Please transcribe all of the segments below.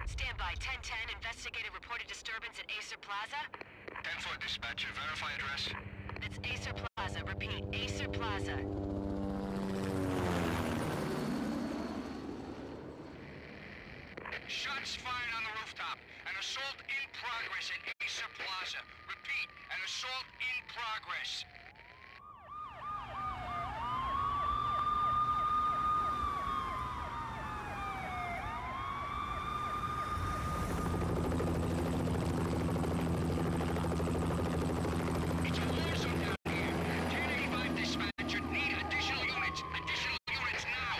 Stand by. 1010. Investigated reported disturbance at Acer Plaza. 10-4 dispatcher. Verify address. It's Acer Plaza. Repeat. Acer Plaza. Shots fired on the rooftop. An assault in progress at Acer Plaza. Repeat, an assault in progress. It's a war zone down here. 1085 dispatcher. Need additional units. Additional units now.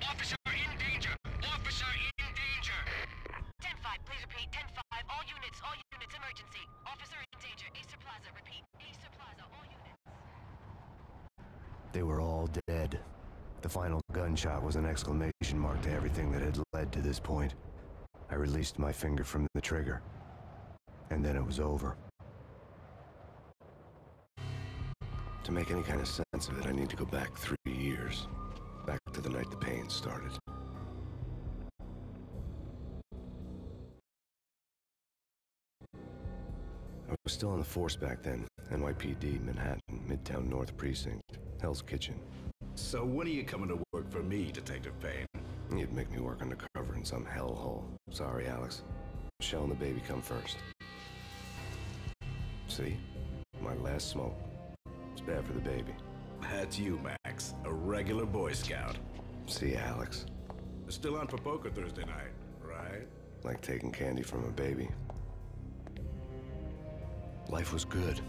Officer in danger. Officer in danger. 10-5. Please repeat. 10-5. All units. Emergency. Officer in danger. Acer Plaza. Repeat. Acer Plaza. All units. They were all dead. The final gunshot was an exclamation mark to everything that had led to this point. I released my finger from the trigger. And then it was over. To make any kind of sense of it, I need to go back 3 years. Back to the night the Payne started. I was still on the force back then. NYPD, Manhattan, Midtown North Precinct, Hell's Kitchen. So when are you coming to work for me, Detective Payne? You'd make me work undercover in some hellhole. Sorry, Alex. Michelle and the baby come first. See? My last smoke. It's bad for the baby. That's you, Max. A regular Boy Scout. See, Alex. Still on for poker Thursday night, right? Like taking candy from a baby. Life was good.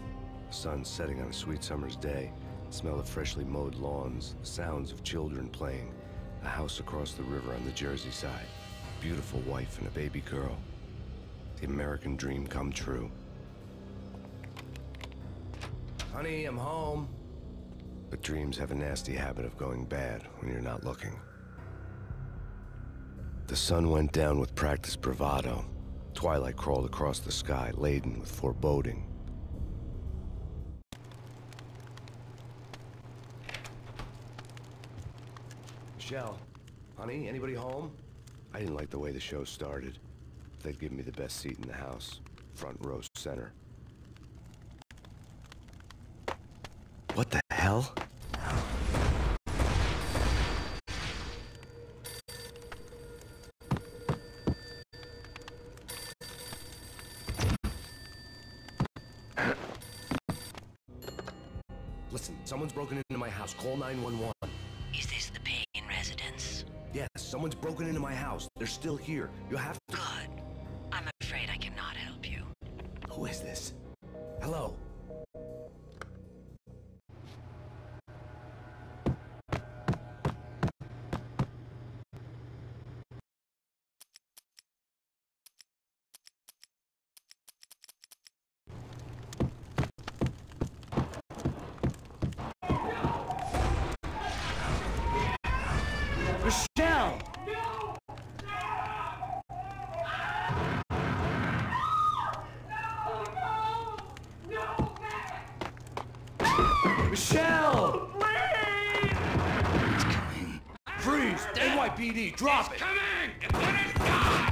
The sun setting on a sweet summer's day. The smell of freshly mowed lawns. The sounds of children playing. A house across the river on the Jersey side. Beautiful wife and a baby girl. The American dream come true. Honey, I'm home. But dreams have a nasty habit of going bad when you're not looking. The sun went down with practiced bravado. Twilight crawled across the sky, laden with foreboding. Michelle, honey, anybody home? I didn't like the way the show started. They'd give me the best seat in the house, front row center. What the hell? Listen, someone's broken into my house. Call 911. Is this the Payne residence? Yes, someone's broken into my house. They're still here. You have to... Good. I'm afraid I cannot help you. Who is this? Hello? Michelle! No! No! Michelle! Please! It's coming. Freeze! NYPD, drop it! Coming! Let it die!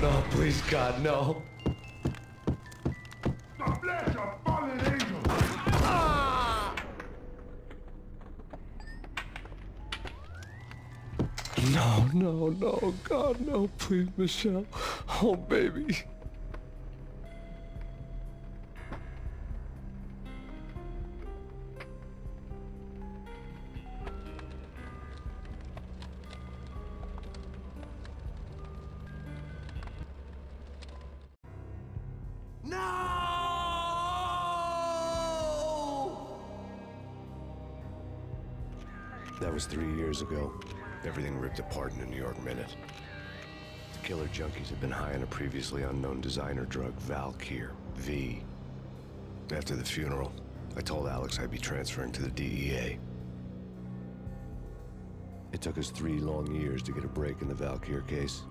No, please, God, no. God bless your fallen angel! No, God, no, please, Michelle. Oh, baby. That was 3 years ago. Everything ripped apart in a New York minute. The killer junkies had been high on a previously unknown designer drug, Valkyr, V. After the funeral, I told Alex I'd be transferring to the DEA. It took us 3 long years to get a break in the Valkyr case.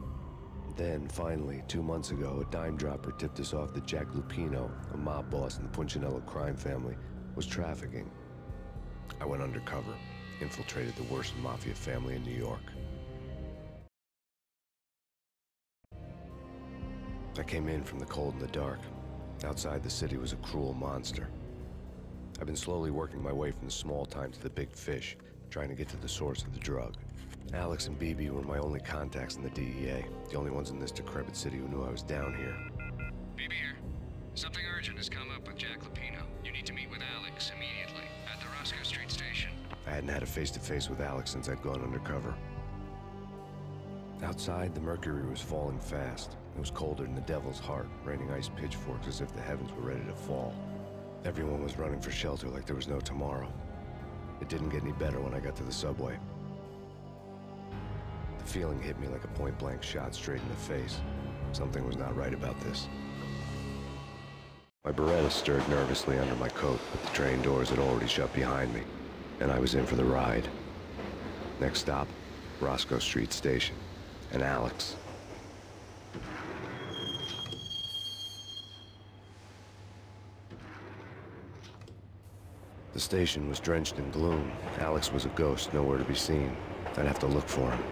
Then, finally, 2 months ago, a dime dropper tipped us off that Jack Lupino, a mob boss in the Punchinello crime family, was trafficking. I went undercover, infiltrated the worst mafia family in New York. I came in from the cold and the dark. Outside the city was a cruel monster. I've been slowly working my way from the small time to the big fish, trying to get to the source of the drug. Alex and BB were my only contacts in the DEA, the only ones in this decrepit city who knew I was down here. BB here. Something urgent has come up with Jack Lupino. You need to meet with Alex immediately at the Roscoe Street station. I hadn't had a face-to-face with Alex since I'd gone undercover. Outside, the mercury was falling fast. It was colder than the devil's heart, raining ice pitchforks as if the heavens were ready to fall. Everyone was running for shelter like there was no tomorrow. It didn't get any better when I got to the subway. The feeling hit me like a point-blank shot straight in the face. Something was not right about this. My Beretta stirred nervously under my coat, but the train doors had already shut behind me, and I was in for the ride. Next stop, Roscoe Street Station, and Alex. The station was drenched in gloom. Alex was a ghost, nowhere to be seen. I'd have to look for him.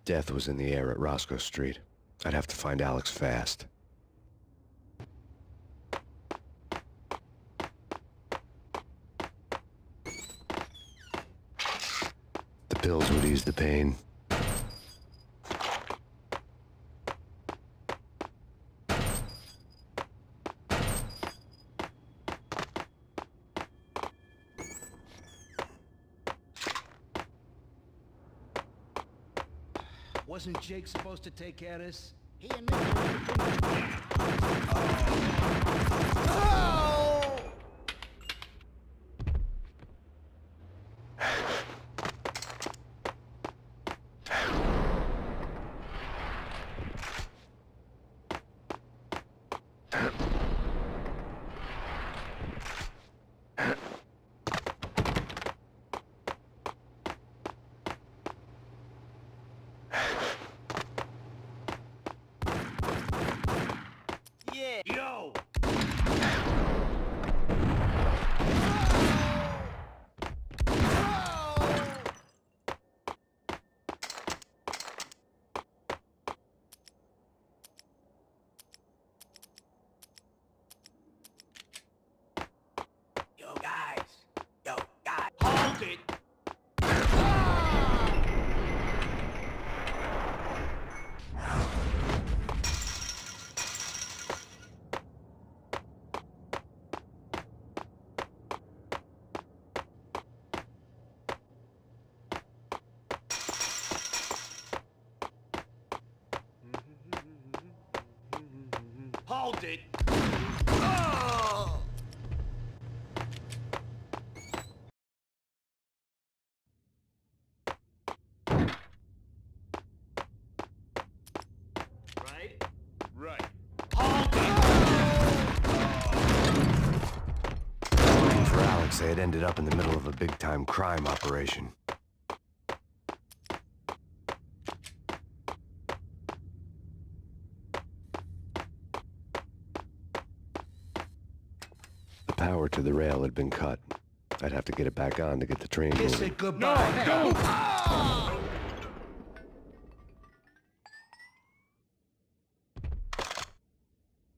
Death was in the air at Roscoe Street. I'd have to find Alex fast. The pills would ease the pain. Wasn't Jake supposed to take care of this? He and me. Yo! Yo, guys. Hold it! Hold it! Right? Right. Waiting for Alex, they had ended up in the middle of a big-time crime operation. The power to the rail had been cut. I'd have to get it back on to get the train Kiss moving. it goodbye. Go!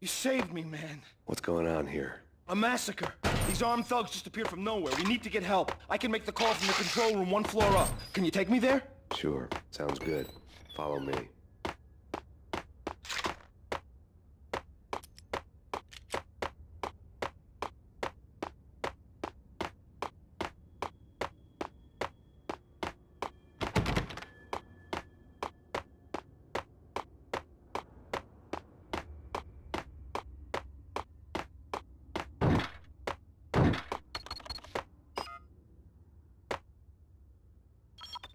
You saved me, man. What's going on here? A massacre. These armed thugs just appeared from nowhere. We need to get help. I can make the call from the control room 1 floor up. Can you take me there? Sure, sounds good. Follow me.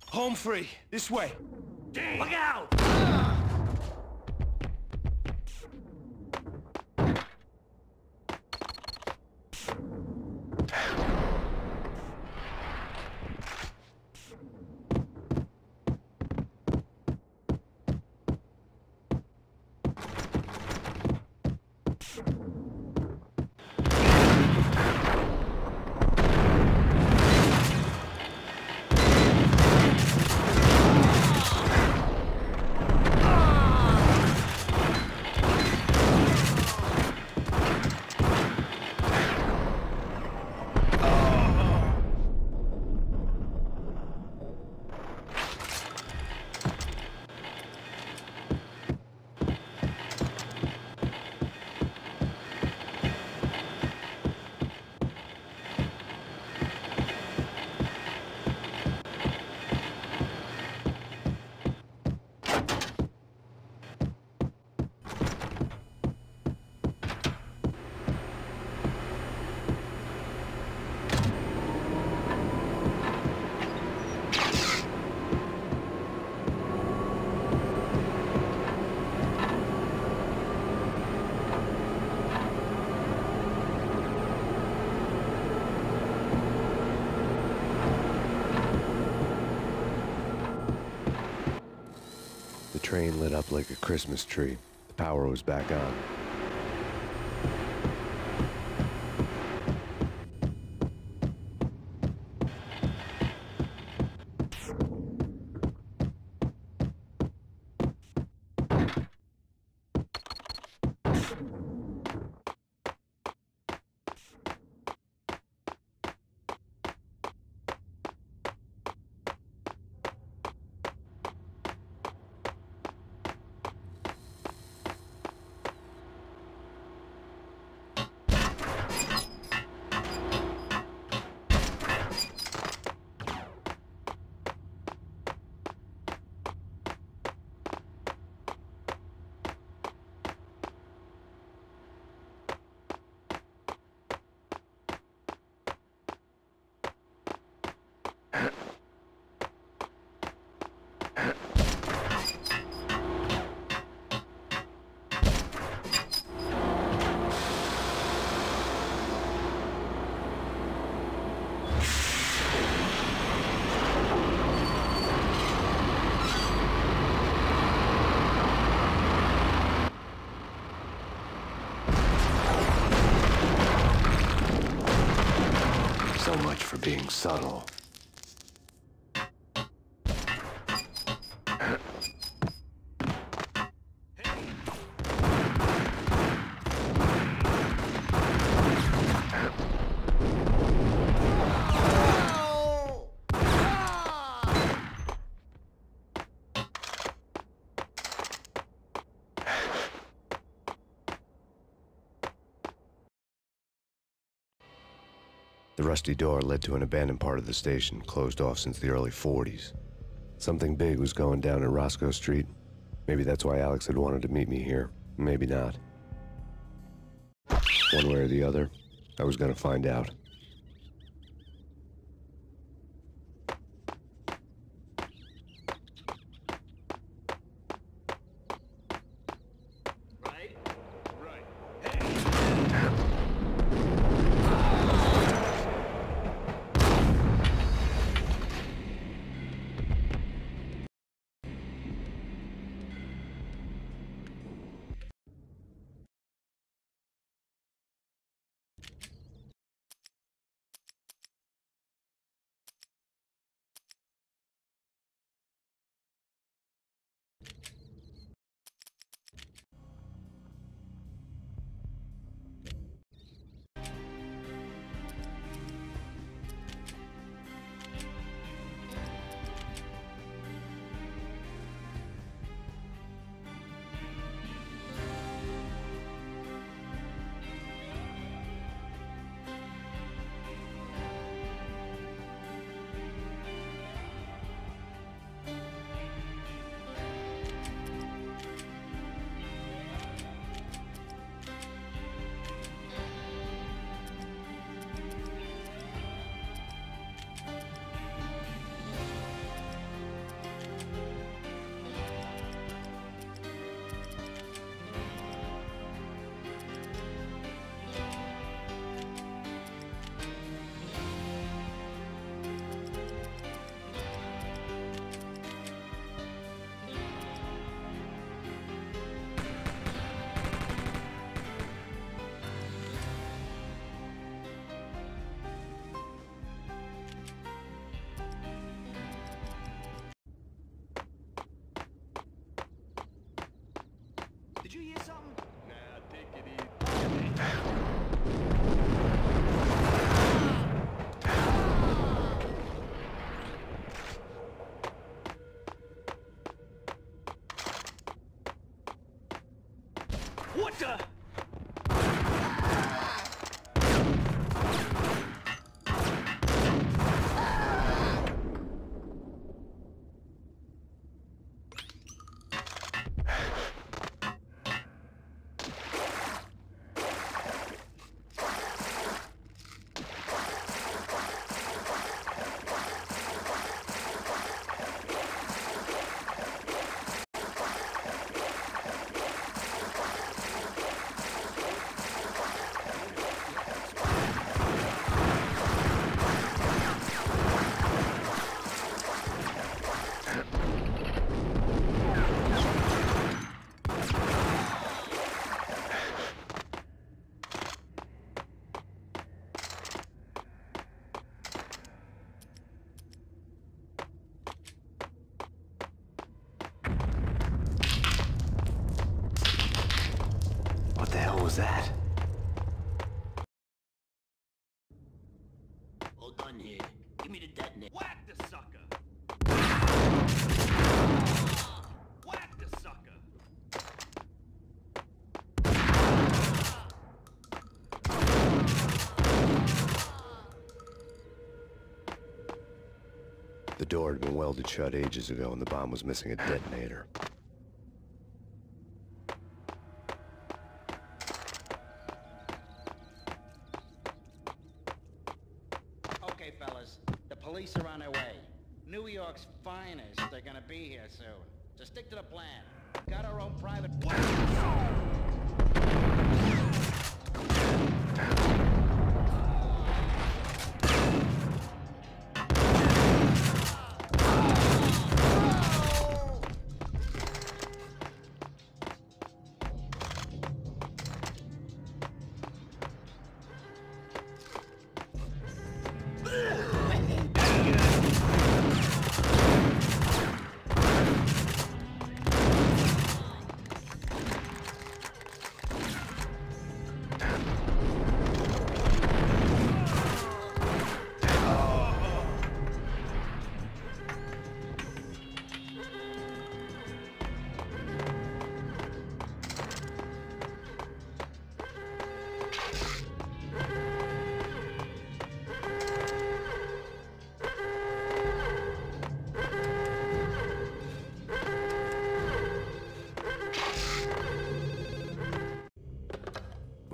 Home free. This way. Look out! train lit up like a Christmas tree. The power was back on. So much for being subtle. The rusty door led to an abandoned part of the station, closed off since the early 40s. Something big was going down in Roscoe Street. Maybe that's why Alex had wanted to meet me here. Maybe not. One way or the other, I was gonna find out. Did you hear something? Nah, take it easy. What the? was that? All done here. Give me the detonator. Whack the sucker! Whack the sucker! The door had been welded shut ages ago and the bomb was missing a detonator. Okay, fellas. The police are on their way. New York's finest are gonna be here soon. So stick to the plan. Got our own private...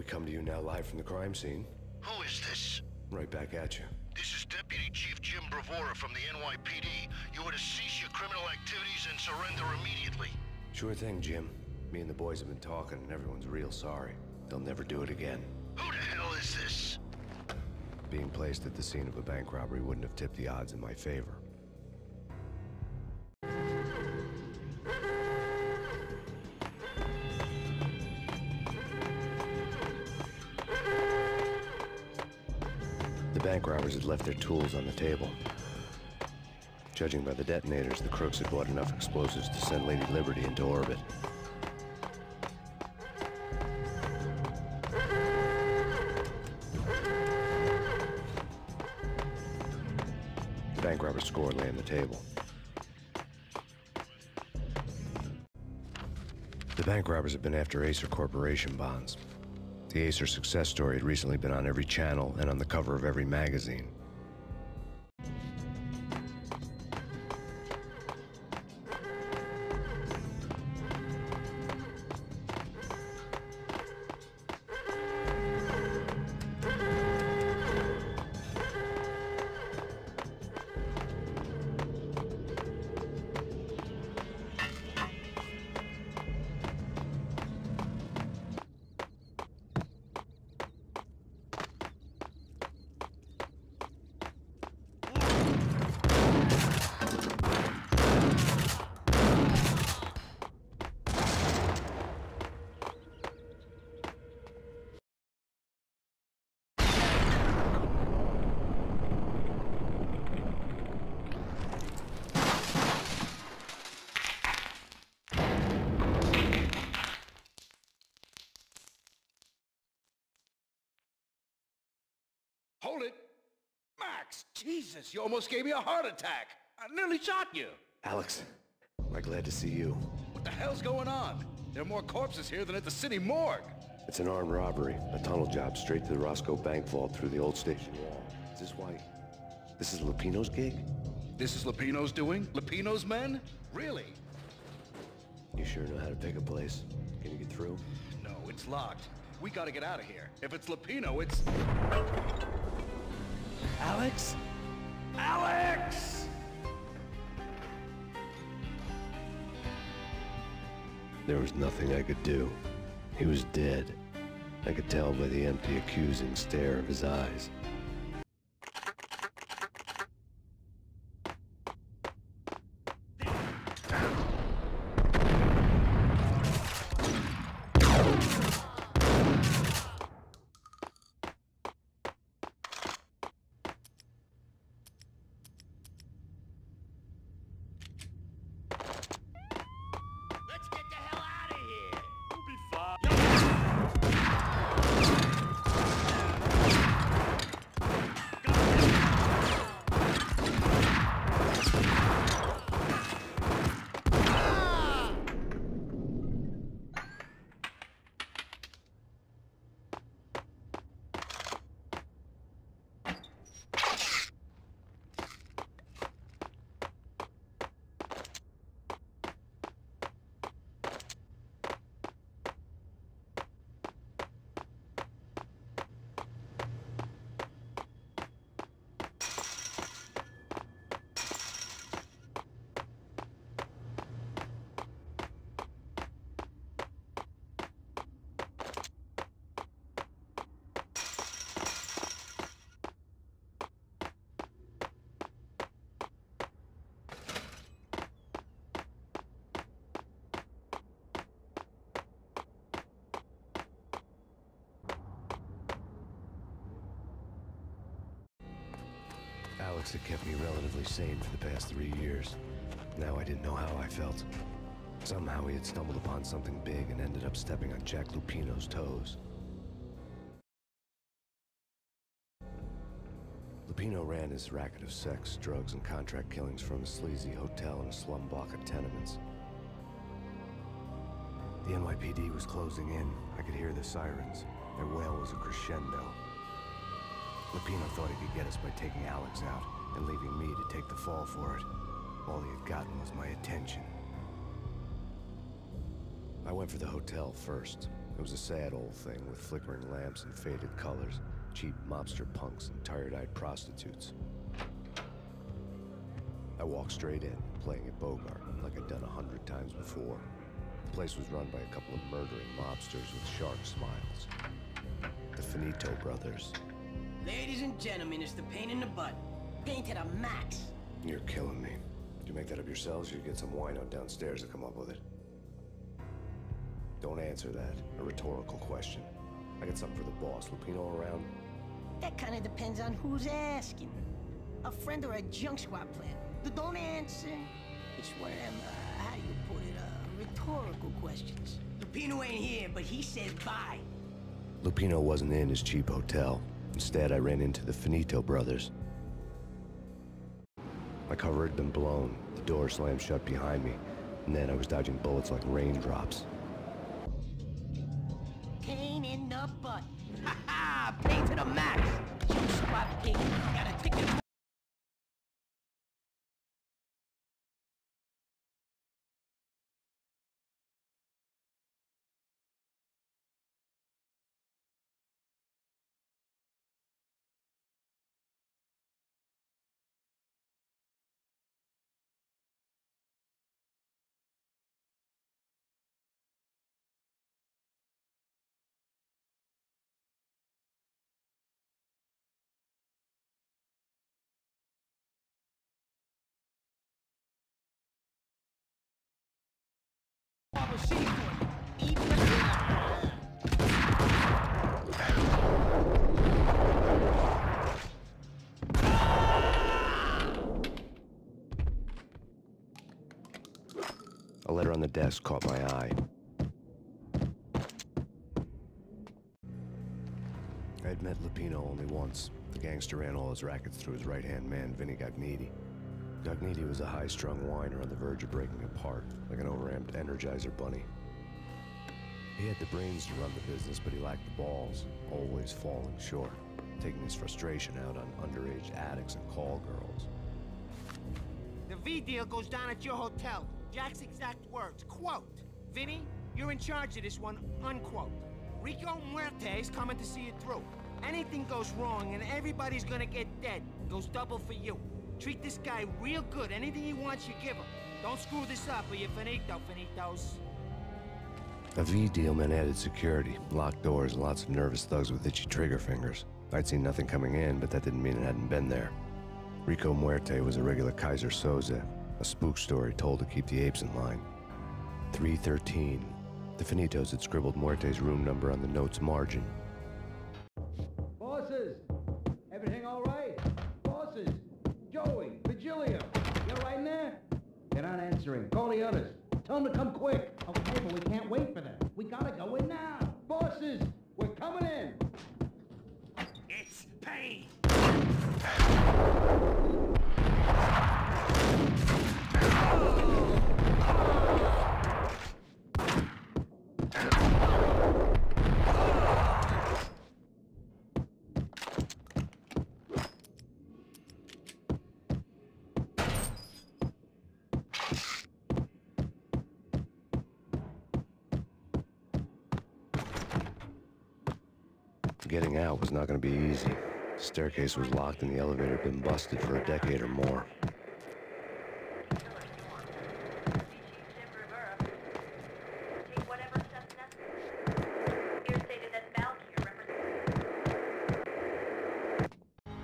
Come to you now live from the crime scene. Who is this? Right back at you. This is Deputy Chief Jim Bravura from the NYPD. You are to cease your criminal activities and surrender immediately. Sure thing, Jim. Me and the boys have been talking and everyone's real sorry. They'll never do it again. Who the hell is this? Being placed at the scene of a bank robbery wouldn't have tipped the odds in my favor. The bank robbers had left their tools on the table. Judging by the detonators, the crooks had bought enough explosives to send Lady Liberty into orbit. The bank robbers' score lay on the table. The bank robbers have been after Acer Corporation bonds. The Acer success story had recently been on every channel and on the cover of every magazine. Hold it! Max! Jesus, you almost gave me a heart attack! I nearly shot you! Alex, am I glad to see you? What the hell's going on? There are more corpses here than at the city morgue! It's an armed robbery, a tunnel job straight to the Roscoe Bank vault through the old station wall. Is this why... this is Lupino's gig? This is Lupino's doing? Lupino's men? Really? You sure know how to pick a place. Can you get through? No, it's locked. We gotta get out of here. If it's Lupino, it's... Alex? Alex! There was nothing I could do. He was dead. I could tell by the empty, accusing stare of his eyes. Let's get the hell out of here! We'll be fine. Alex had kept me relatively sane for the past 3 years. Now I didn't know how I felt. Somehow he had stumbled upon something big and ended up stepping on Jack Lupino's toes. Lupino ran his racket of sex, drugs, and contract killings from a sleazy hotel in a slum block of tenements. The NYPD was closing in. I could hear the sirens. Their wail was a crescendo. Lupino thought he could get us by taking Alex out and leaving me to take the fall for it. All he had gotten was my attention. I went for the hotel first. It was a sad old thing with flickering lamps and faded colors, cheap mobster punks and tired-eyed prostitutes. I walked straight in, playing at Bogart, like I'd done 100 times before. The place was run by a couple of murdering mobsters with shark smiles. The Finito brothers. Ladies and gentlemen, it's the Payne in the butt. Payne to the max. You're killing me. Did you make that up yourselves, or you get some wino downstairs to come up with it? Don't answer that. A rhetorical question. I got something for the boss. Lupino around? That kind of depends on who's asking. A friend or a junk squad player. Don't answer. It's one of them, how do you put it, rhetorical questions. Lupino ain't here, but he said bye. Lupino wasn't in his cheap hotel. Instead, I ran into the Finito brothers. My cover had been blown. The door slammed shut behind me. And then I was dodging bullets like raindrops. Payne in the butt. Ha ha! Payne to the max. Junk squad pig. Got a ticket. A letter on the desk caught my eye. I had met Lupino only once. The gangster ran all his rackets through his right-hand man, Vinny Gagniti. Gagniti was a high-strung whiner on the verge of breaking apart, like an overamped Energizer bunny. He had the brains to run the business, but he lacked the balls, always falling short, taking his frustration out on underage addicts and call girls. The V deal goes down at your hotel. Jack's exact words, quote, "Vinny, you're in charge of this one," unquote. Rico Muerte's coming to see it through. Anything goes wrong and everybody's gonna get dead. Goes double for you. Treat this guy real good. Anything he wants, you give him. Don't screw this up or you're finito, finitos. A V deal meant added security, locked doors, and lots of nervous thugs with itchy trigger fingers. I'd seen nothing coming in, but that didn't mean it hadn't been there. Rico Muerte was a regular Kaiser Soze, a spook story told to keep the apes in line. 313. The Finitos had scribbled Muerte's room number on the note's margin. Bosses! Everything all right? Bosses! Joey! Virgilio! You all right in there? They're not answering. Call the others. Tell them to come quick. Okay, but we can't wait for them. We gotta go in now. Bosses! We're coming in! It's Payne! Getting out was not going to be easy. The staircase was locked and the elevator had been busted for a decade or more.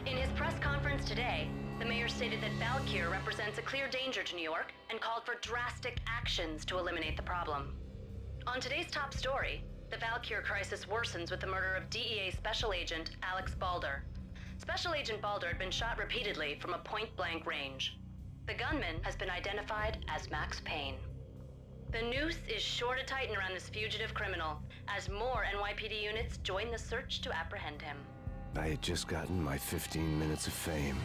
In his press conference today, the mayor stated that Valkyr represents a clear danger to New York and called for drastic actions to eliminate the problem. On today's top story, the Valkyr crisis worsens with the murder of DEA Special Agent Alex Balder. Special Agent Balder had been shot repeatedly from a point-blank range. The gunman has been identified as Max Payne. The noose is sure to tighten around this fugitive criminal as more NYPD units join the search to apprehend him. I had just gotten my 15 minutes of fame.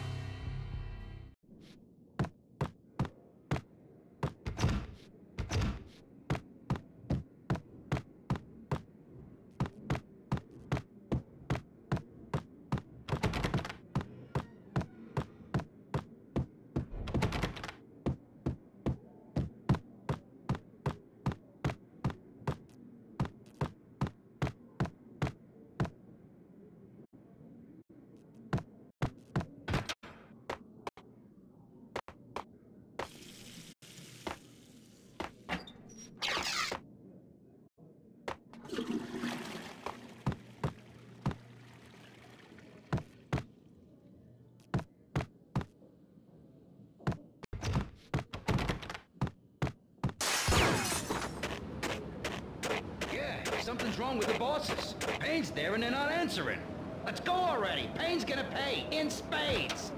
Something's wrong with the bosses. Payne's there and they're not answering. Let's go already. Payne's gonna pay in spades.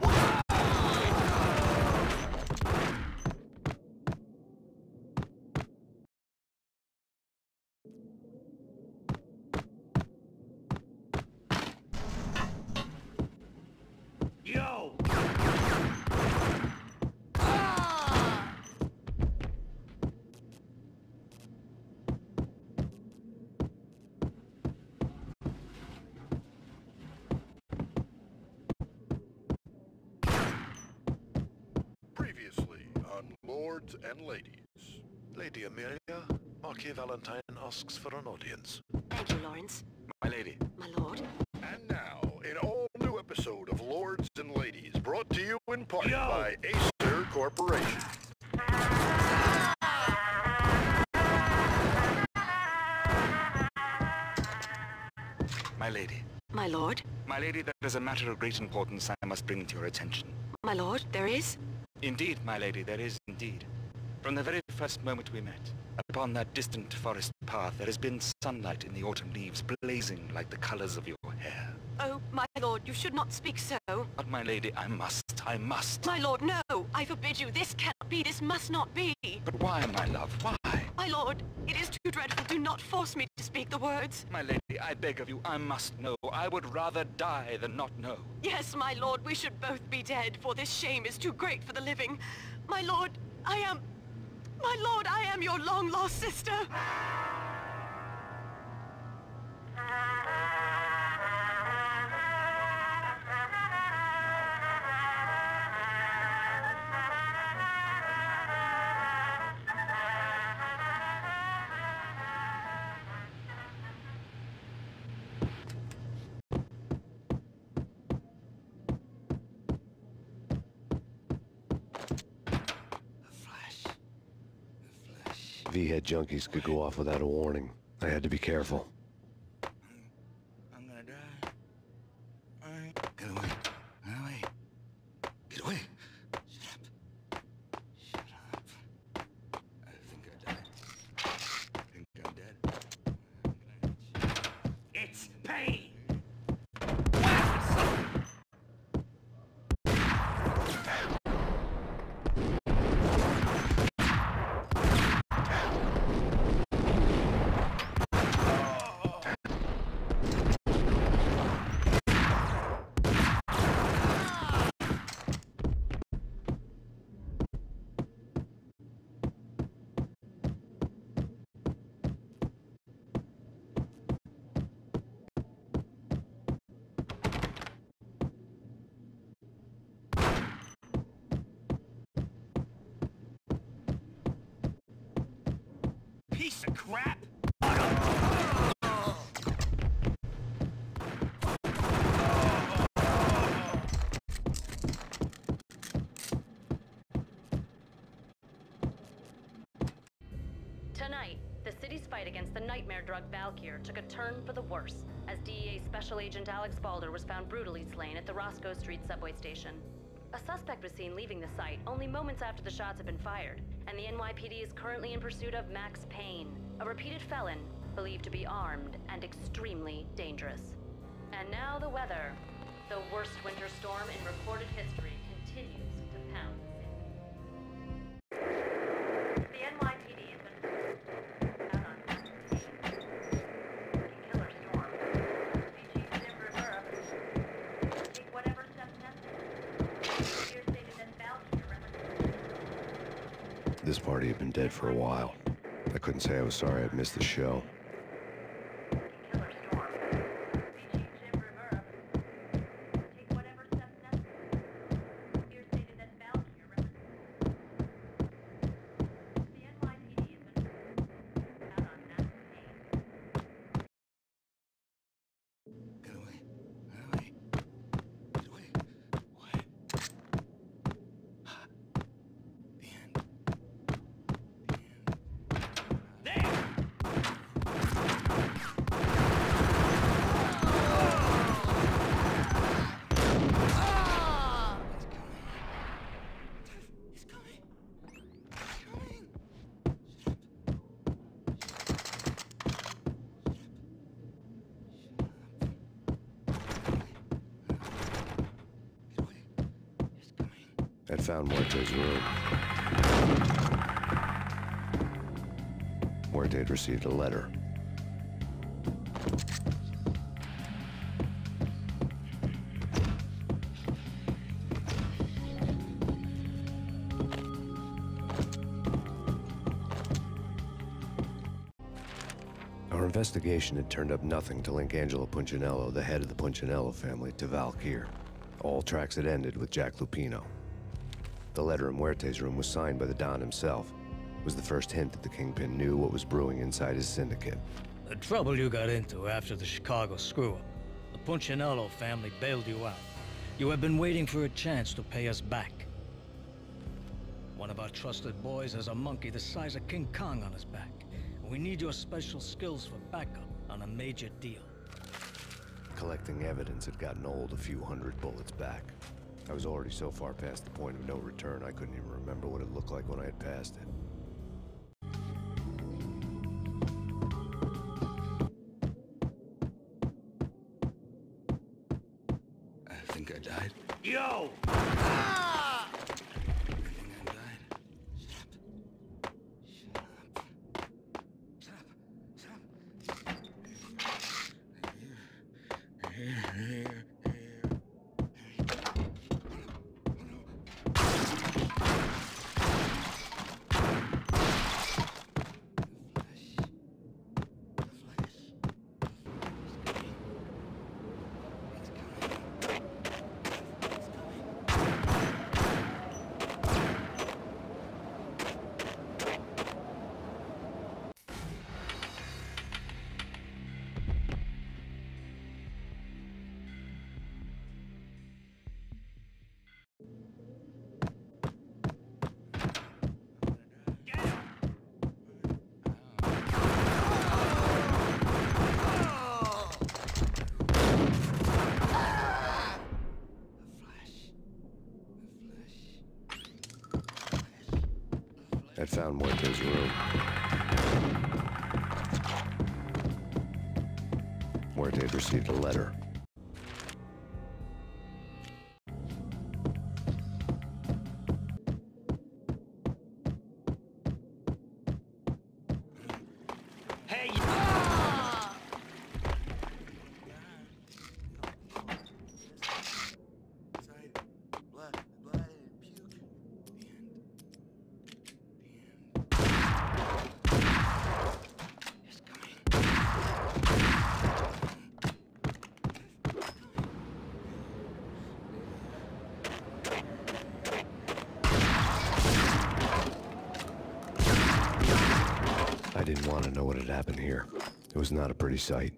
Yo! Previously on Lords and Ladies. Lady Amelia, Marquis Valentine asks for an audience. Thank you, Lawrence. My lady. My lord. And now, an all-new episode of Lords and Ladies, brought to you in part by Acer Corporation. My lady. My lord. My lady, there is a matter of great importance I must bring to your attention. My lord, there is? Indeed, my lady, there is indeed. From the very first moment we met, upon that distant forest path, there has been sunlight in the autumn leaves blazing like the colors of your hair. Oh, my lord, you should not speak so. But my lady, I must. My lord, no! I forbid you. This cannot be. This must not be. But why, my love, why? My lord, it is too dreadful. Do not force me to speak the words. My lady, I beg of you, I must know. I would rather die than not know. Yes, my lord, we should both be dead, for this shame is too great for the living. My lord, I am your long-lost sister. V-head junkies could go off without a warning. I had to be careful. I'm gonna die. Get away. Get away. Get away. Shut up. I think I died. I think I'm dead. It's Payne! Piece of crap! Tonight, the city's fight against the nightmare drug Valkyr took a turn for the worse, as DEA Special Agent Alex Balder was found brutally slain at the Roscoe Street subway station. A suspect was seen leaving the site only moments after the shots had been fired, and the NYPD is currently in pursuit of Max Payne, a repeated felon believed to be armed and extremely dangerous. And now the weather. The worst winter storm in recorded history continues to pound the city. The NYPD has been out on killer storm. Chief Jim Rivera take whatever steps necessary. Here stated that Valkyrie represents. This party had been dead for a while. I couldn't say I was sorry I'd missed the show. I'd found Muerte's room. Muerte had received a letter. Our investigation had turned up nothing to link Angelo Punchinello, the head of the Punchinello family, to Valkyr. All tracks had ended with Jack Lupino. The letter in Muerte's room was signed by the Don himself. It was the first hint that the Kingpin knew what was brewing inside his syndicate. The trouble you got into after the Chicago screw-up. The Punchinello family bailed you out. You have been waiting for a chance to pay us back. One of our trusted boys has a monkey the size of King Kong on his back. We need your special skills for backup on a major deal. Collecting evidence had gotten old a few hundred bullets back. I was already so far past the point of no return, I couldn't even remember what it looked like when I had passed it. I think I died. Yo! I think I died. Shut up. Here. I'd found Muerte's room. Muerte had received a letter. Hey! I didn't want to know what had happened here. It was not a pretty sight.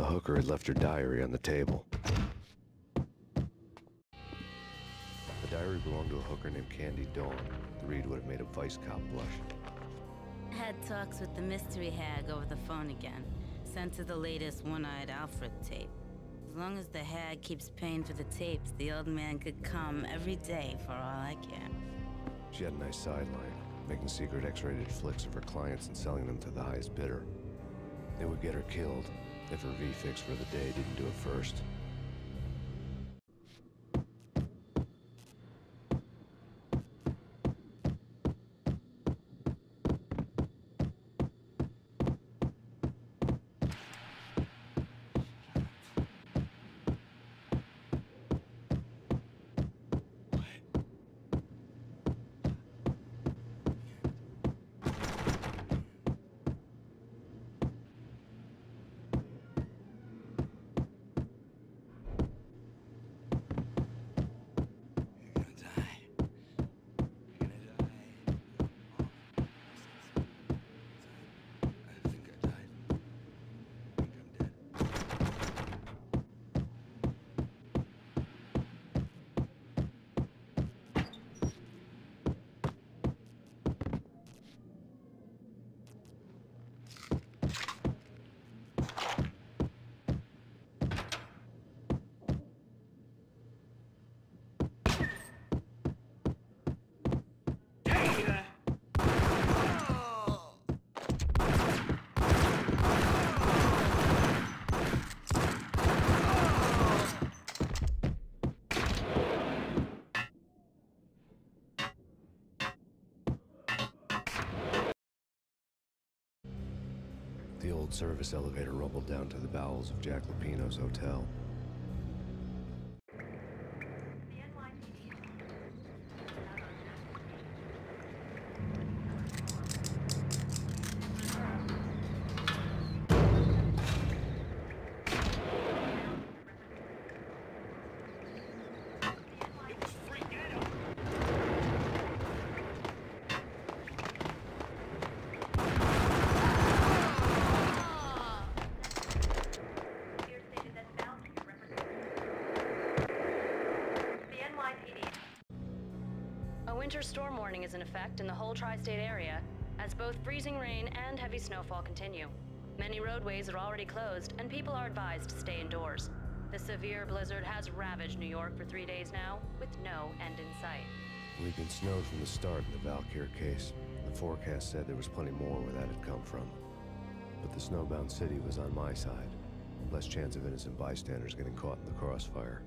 hooker had left her diary on the table. The diary belonged to a hooker named Candy Dawn. The read would have made a vice cop blush. Had talks with the mystery hag over the phone again. Sent to the latest One-Eyed Alfred tape. As long as the hag keeps paying for the tapes, the old man could come every day for all I care. She had a nice sideline, making secret X-rated flicks of her clients and selling them to the highest bidder. It would get her killed if her V-fix for the day didn't do it first. The old service elevator rumbled down to the bowels of Jack Lupino's hotel. Winter storm warning is in effect in the whole tri-state area, as both freezing rain and heavy snowfall continue. Many roadways are already closed, and people are advised to stay indoors. The severe blizzard has ravaged New York for 3 days now, with no end in sight. We'd been snowed from the start in the Valkyr case. The forecast said there was plenty more where that had come from. But the snowbound city was on my side. Less chance of innocent bystanders getting caught in the crossfire.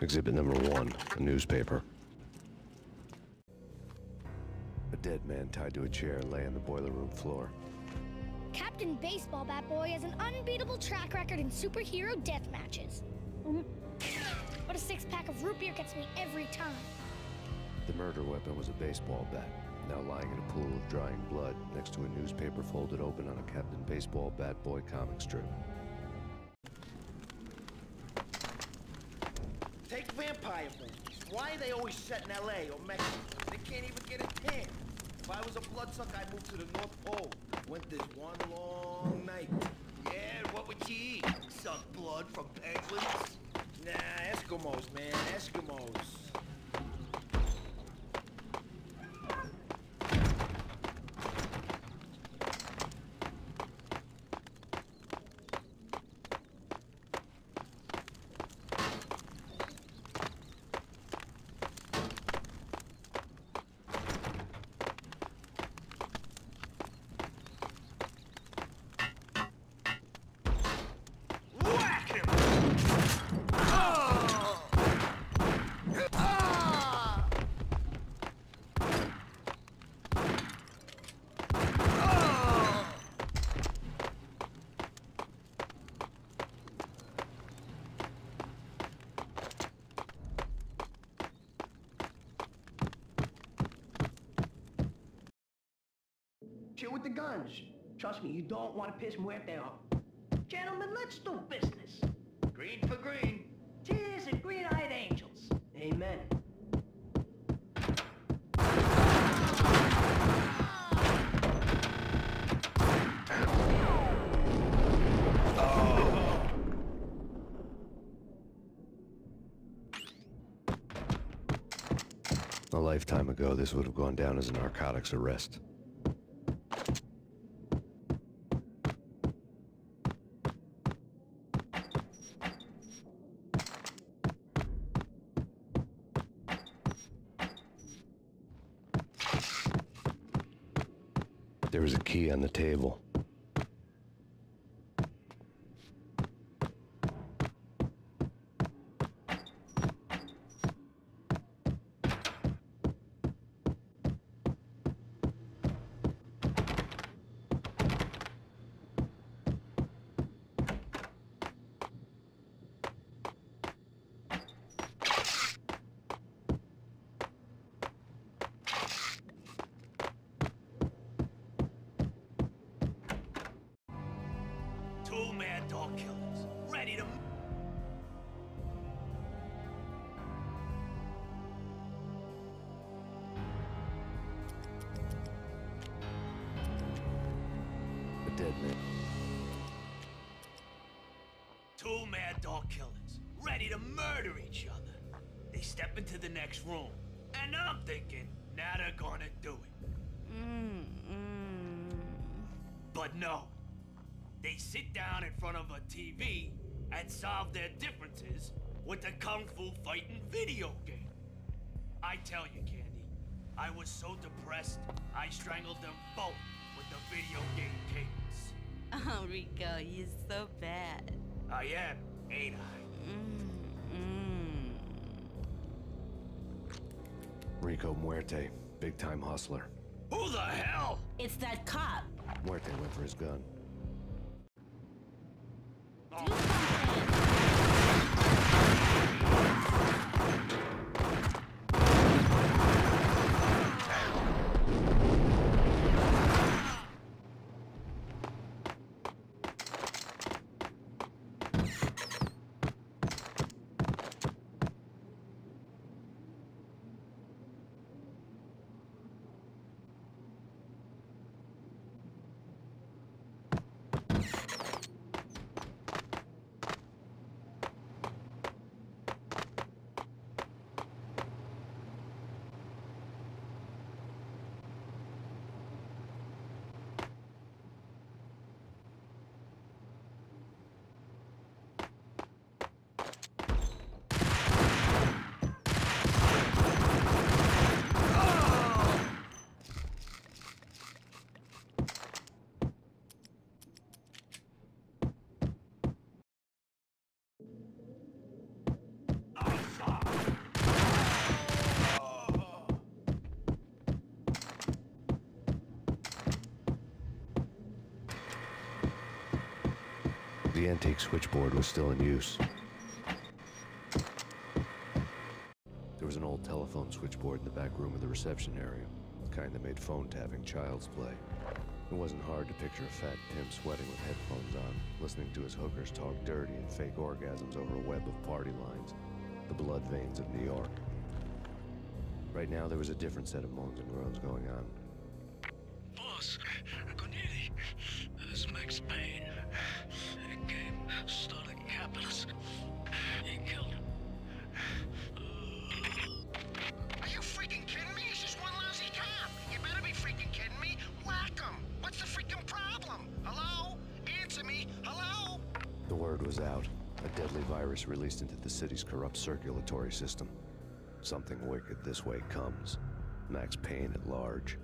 Exhibit number 1, a newspaper. A dead man tied to a chair lay on the boiler room floor. Captain Baseball Bat Boy has an unbeatable track record in superhero death matches. But a 6-pack of root beer gets me every time. The murder weapon was a baseball bat, now lying in a pool of drying blood next to a newspaper folded open on a Captain Baseball Bat Boy comic strip. Take vampire movies. Why are they always set in L.A. or Mexico? They can't even get a tan. If I was a bloodsucker, I'd move to the North Pole. Winter's one long night. Yeah, what would you eat? Suck blood from penguins? Nah, Eskimos, man, Eskimos. chill with the guns. Trust me, you don't want to piss Muerte off. Gentlemen, let's do business. Green for green. Cheers and green-eyed angels. Amen. A lifetime ago, this would have gone down as a narcotics arrest. There was a key on the table. Two mad dog killers, ready to... A dead man. Two mad dog killers, ready to murder each other. They step into the next room, and I'm thinking, now they're gonna do it. But no. They sit down in front of a TV and solve their differences with a kung fu fighting video game. I tell you, Candy, I was so depressed, I strangled them both with the video game cadence. Oh, Rico, you're so bad. I am, ain't I? Rico Muerte, big-time hustler. Who the hell? It's that cop. Muerte went for his gun. The antique switchboard was still in use. There was an old telephone switchboard in the back room of the reception area, the kind that made phone tapping child's play. It wasn't hard to picture a fat pimp sweating with headphones on, listening to his hookers talk dirty and fake orgasms over a web of party lines, the blood veins of New York. Right now, there was a different set of moans and groans going on. Boss, good evening. This is Max Payne. He came, started capping us. He killed him. Are you freaking kidding me? He's just one lousy cop. You better be freaking kidding me. Whack him. What's the freaking problem? Hello? Answer me. Hello? The word was out. A deadly virus released into the city's corrupt circulatory system. Something wicked this way comes. Max Payne at large.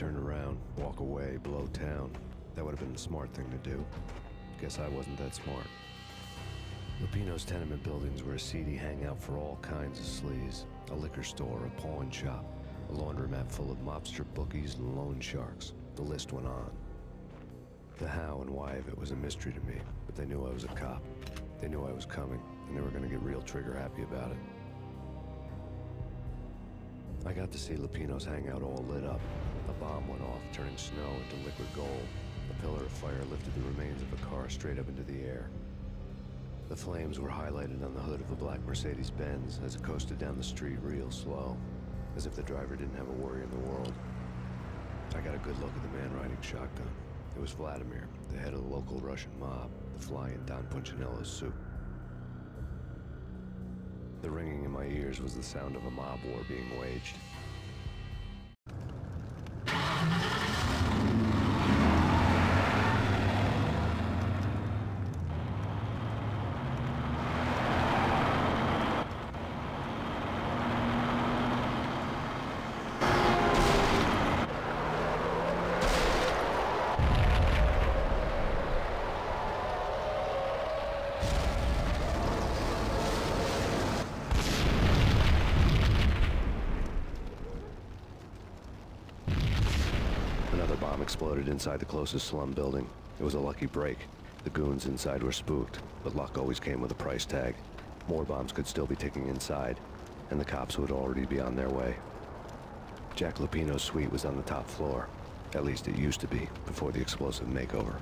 turn around, walk away, blow town. That would have been the smart thing to do. Guess I wasn't that smart. Lupino's tenement buildings were a seedy hangout for all kinds of sleaze. A liquor store, a pawn shop, a laundromat full of mobster bookies and loan sharks. The list went on. The how and why of it was a mystery to me, but they knew I was a cop. They knew I was coming, and they were gonna get real trigger-happy about it. I got to see Lupino's hangout all lit up. A bomb went off, turning snow into liquid gold. A pillar of fire lifted the remains of a car straight up into the air. The flames were highlighted on the hood of a black Mercedes-Benz as it coasted down the street real slow, as if the driver didn't have a worry in the world. I got a good look at the man riding shotgun. It was Vladimir, the head of the local Russian mob, the fly in Don Punchinello's soup. The ringing in my ears was the sound of a mob war being waged. Exploded inside the closest slum building. It was a lucky break. The goons inside were spooked, but luck always came with a price tag. More bombs could still be ticking inside, and the cops would already be on their way. Jack Lupino's suite was on the top floor. At least it used to be, before the explosive makeover.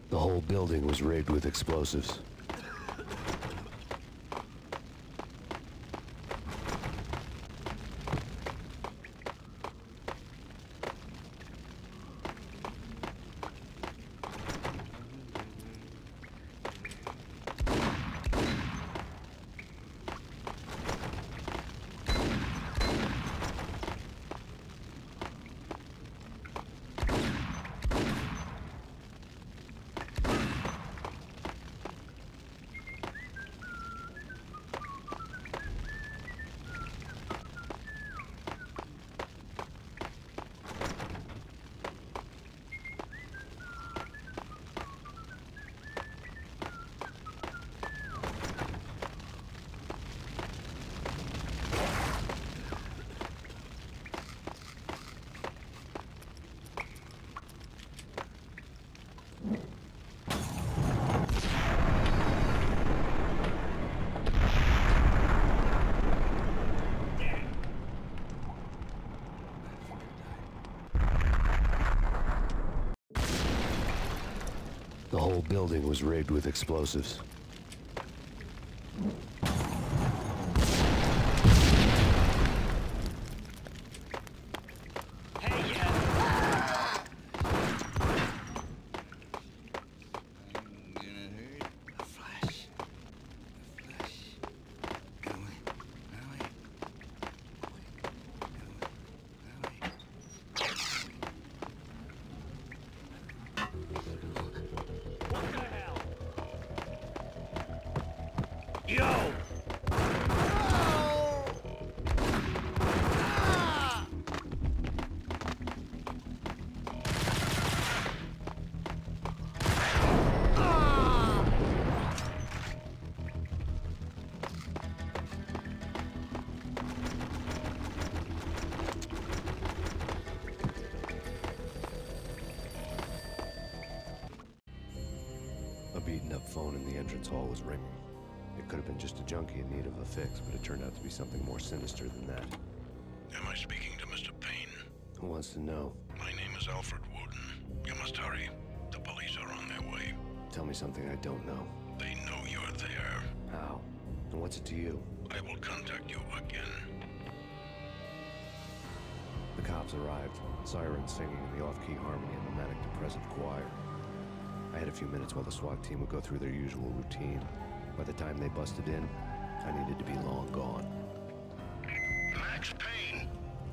The whole building was rigged with explosives. The whole building was rigged with explosives. entrance hall was ringing. It could have been just a junkie in need of a fix, but it turned out to be something more sinister than that. Am I speaking to Mr. Payne? Who wants to know? My name is Alfred Wooten. You must hurry. The police are on their way. Tell me something I don't know. They know you're there. How? And what's it to you? I will contact you again. The cops arrived, sirens singing in the off-key harmony of a manic-depressive choir. I had a few minutes while the SWAT team would go through their usual routine. By the time they busted in, I needed to be long gone. Max Payne,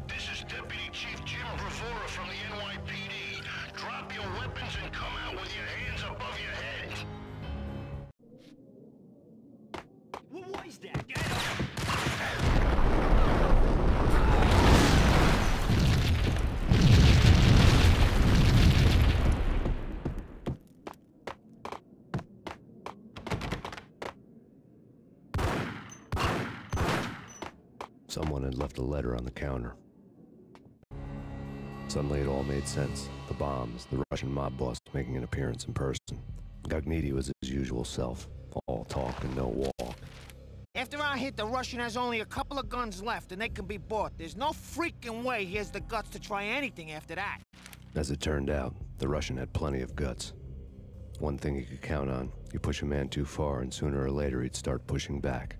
this is Deputy Chief Jim Bravura from the NYPD. Drop your weapons and come out with your hands above your head. What was that? Get up! Someone had left a letter on the counter. Suddenly it all made sense. The bombs, the Russian mob boss making an appearance in person. Gognitti was his usual self. All talk and no walk. After our hit, the Russian has only a couple of guns left, and they can be bought. There's no freaking way he has the guts to try anything after that. As it turned out, the Russian had plenty of guts. One thing you could count on, you push a man too far and sooner or later he'd start pushing back.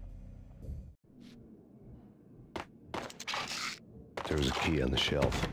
There was a key on the shelf.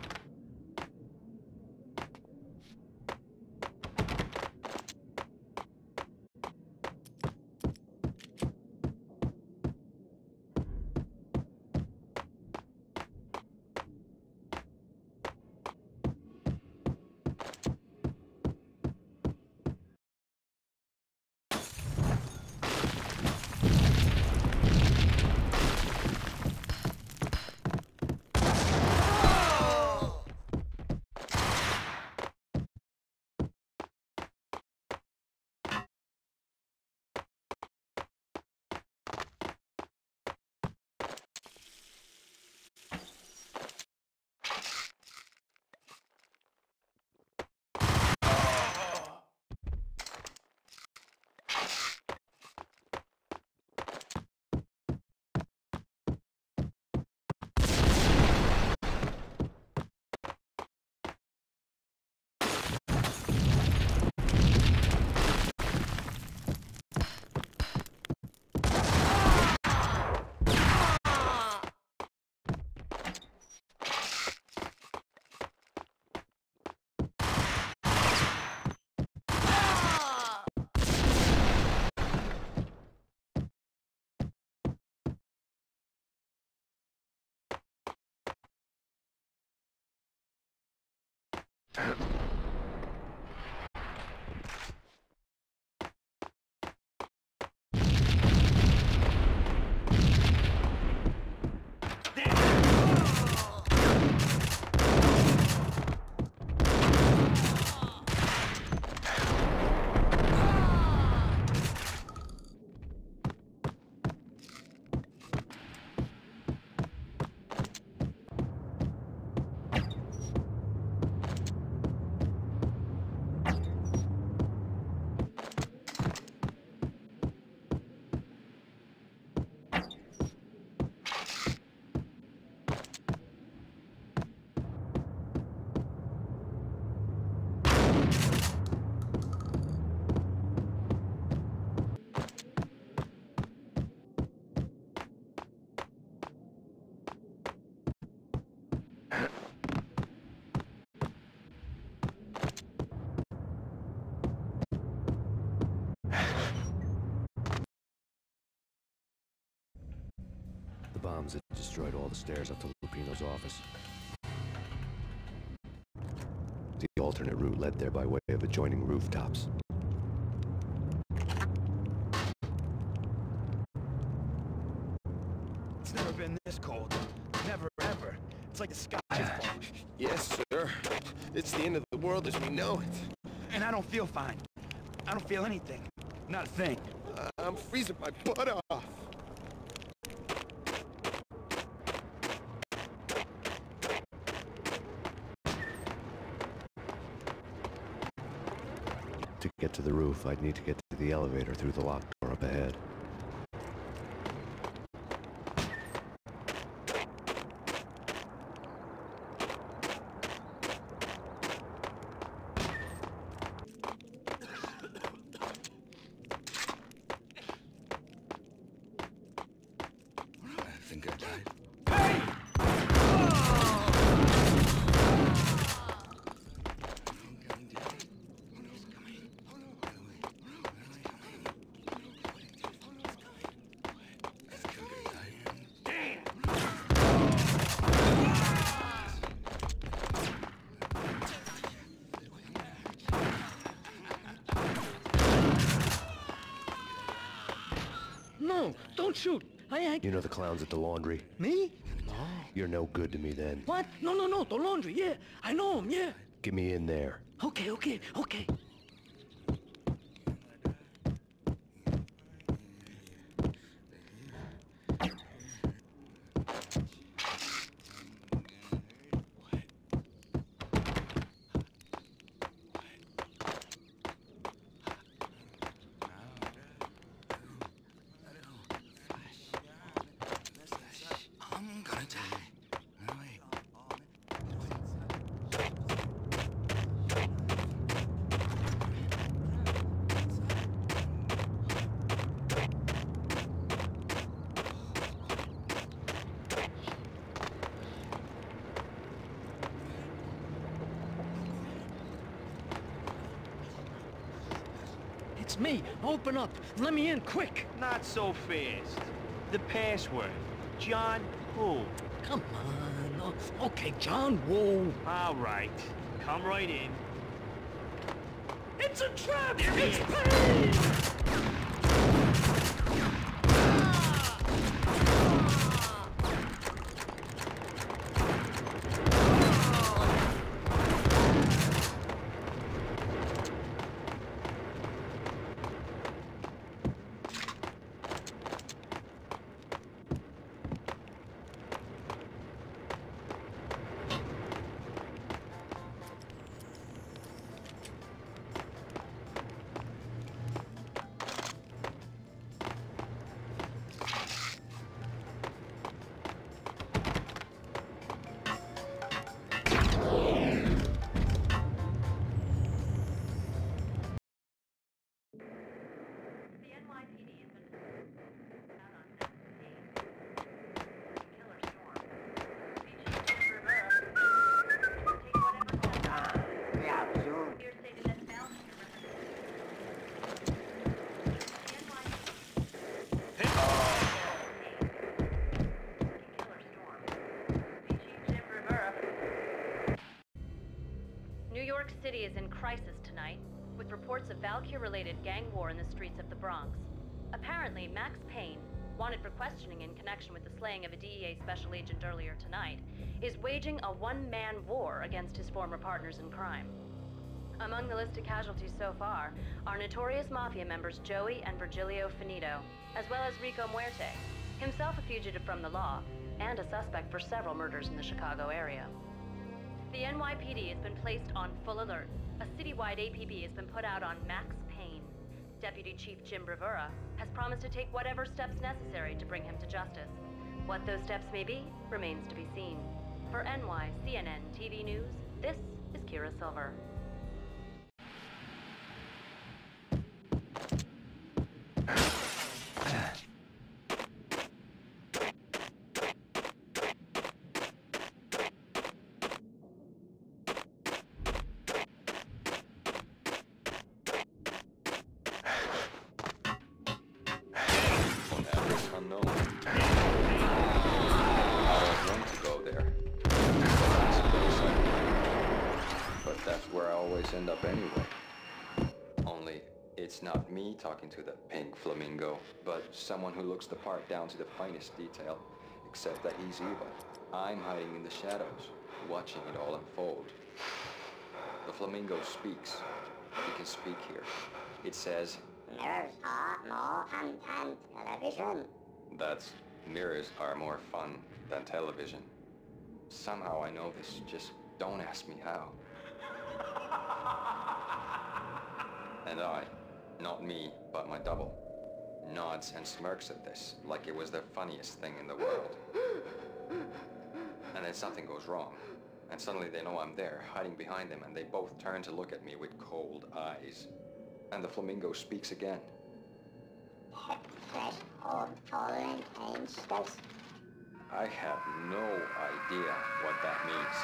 Bombs had destroyed all the stairs up to Lupino's office. The alternate route led there by way of adjoining rooftops. It's never been this cold. Never, ever. It's like the sky is falling. Yes, sir. It's the end of the world as we know it. And I don't feel fine. I don't feel anything. Not a thing. I'm freezing my butt off. To get to the roof, I'd need to get to the elevator through the locked up ahead. I think I died. No, don't shoot. You know the clowns at the laundry? Me? No. You're no good to me then. What? No, the laundry, yeah. I know him, yeah. Get me in there. Okay. I'm gonna die. It's me. Open up. Let me in, quick. Not so fast. The password. John who? Come on. Oh, okay, John Woo. All right. Come right in. It's a trap! There he It's is. Payne! New York City is in crisis tonight, with reports of Valkyr-related gang war in the streets of the Bronx. Apparently, Max Payne, wanted for questioning in connection with the slaying of a DEA special agent earlier tonight, is waging a one-man war against his former partners in crime. Among the listed casualties so far are notorious mafia members Joey and Virgilio Finito, as well as Rico Muerte, himself a fugitive from the law, and a suspect for several murders in the Chicago area. The NYPD has been placed on full alert. A citywide APB has been put out on Max Payne. Deputy Chief Jim Bravura has promised to take whatever steps necessary to bring him to justice. What those steps may be remains to be seen. For NYCNN TV News, this is Kira Silver. End up anyway. Only it's not me talking to the pink flamingo, but someone who looks the part down to the finest detail, except that he's evil. I'm hiding in the shadows, watching it all unfold. The flamingo speaks. He can speak here. It says, "Mirrors are more fun than television." That's, mirrors are more fun than television. Somehow I know this, just don't ask me how. And I, not me, but my double, nods and smirks at this, like it was the funniest thing in the world. And then something goes wrong, and suddenly they know I'm there, hiding behind them, and they both turn to look at me with cold eyes. And the flamingo speaks again. I have no idea what that means.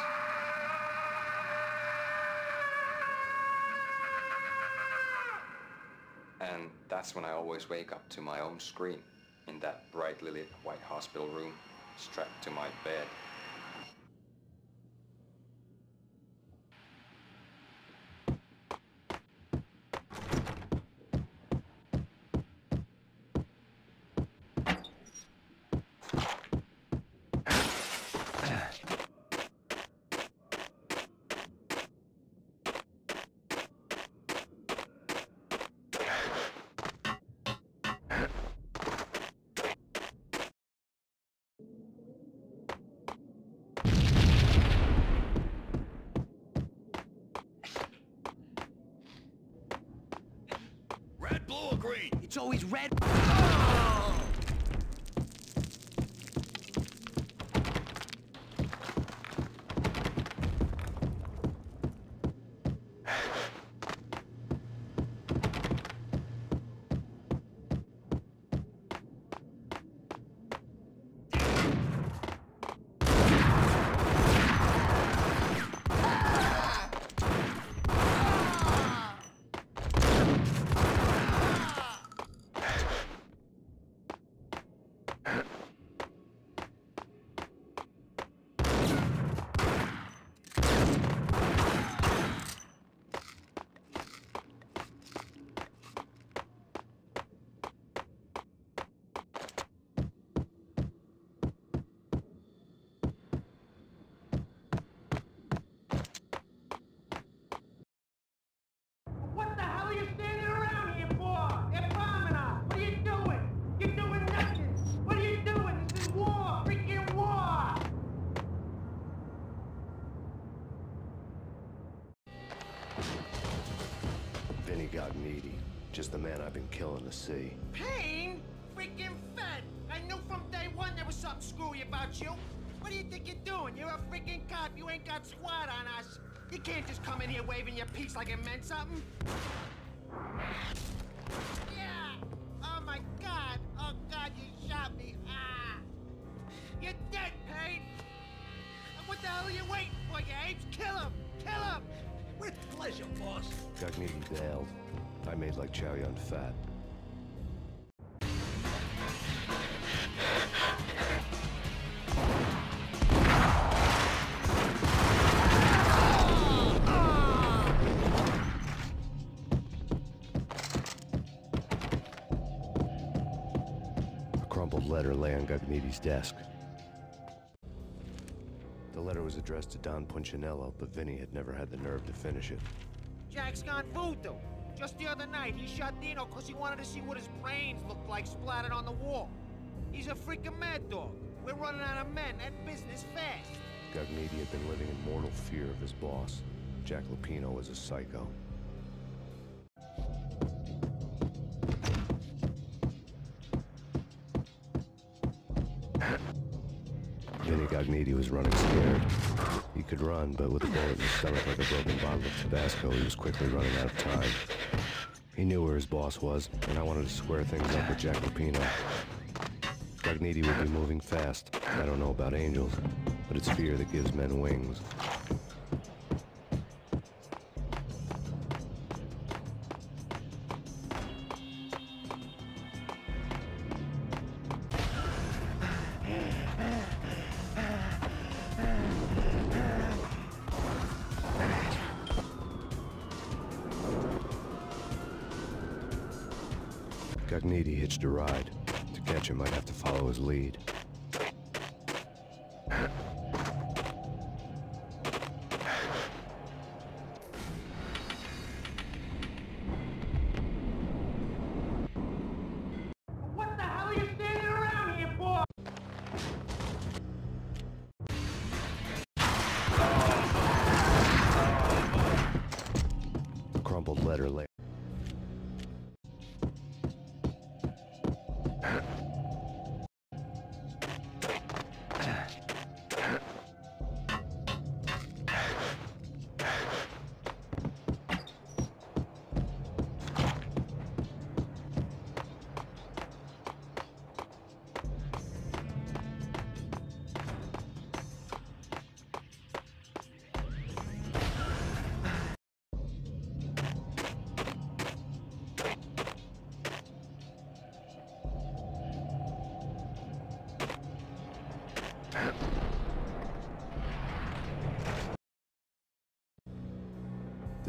And that's when I always wake up to my own scream in that brightly lit white hospital room, strapped to my bed. Red, blue, or green? It's always red. What the hell are you standing around here for? They're bombing us. What are you doing? You're doing nothing. What are you doing? This is war. Freaking war. Vinny got needy. Just the man I've been killing to see. Payne? Freaking fed. I knew from day one there was something screwy about you. What do you think you're doing? You're a freaking cop. You ain't got squad on us. You can't just come in here waving your piece like it meant something. Yeah. Oh my God. Oh God, you shot me. Ah. You're dead, Payne. What the hell are you waiting for, you apes? Kill him. Kill him. With pleasure, boss. Gagnetti bailed. I made like Chow Yun Fat. A crumpled letter lay on Gagnetti's desk. The letter was addressed to Don Punchinello, but Vinny had never had the nerve to finish it. Jack's gone voodoo. Just the other night, he shot Dino because he wanted to see what his brains looked like splattered on the wall. He's a freaking mad dog. We're running out of men and business fast. Gagnetti had been living in mortal fear of his boss. Jack Lupino was a psycho. Vinny Gagnetti was running scared. He could run, but with a bullet in his stomach like a broken bottle of Tabasco, he was quickly running out of time. He knew where his boss was, and I wanted to square things up with Jack Lupino. Gagnetti would be moving fast. I don't know about angels, but it's fear that gives men wings. Gagnetti hitched a ride. To catch him, I'd have to follow his lead. What the hell are you standing around here for? A crumpled letter lay.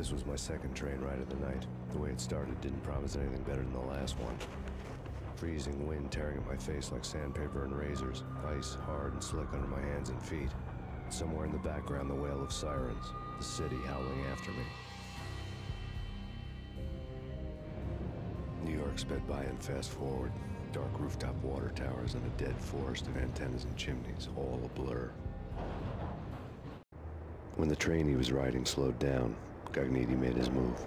This was my second train ride of the night. The way it started didn't promise anything better than the last one. Freezing wind tearing at my face like sandpaper and razors. Ice hard and slick under my hands and feet. Somewhere in the background, the wail of sirens. The city howling after me. New York sped by and fast forward. Dark rooftop water towers and a dead forest of antennas and chimneys, all a blur. When the train he was riding slowed down, Gagniti made his move.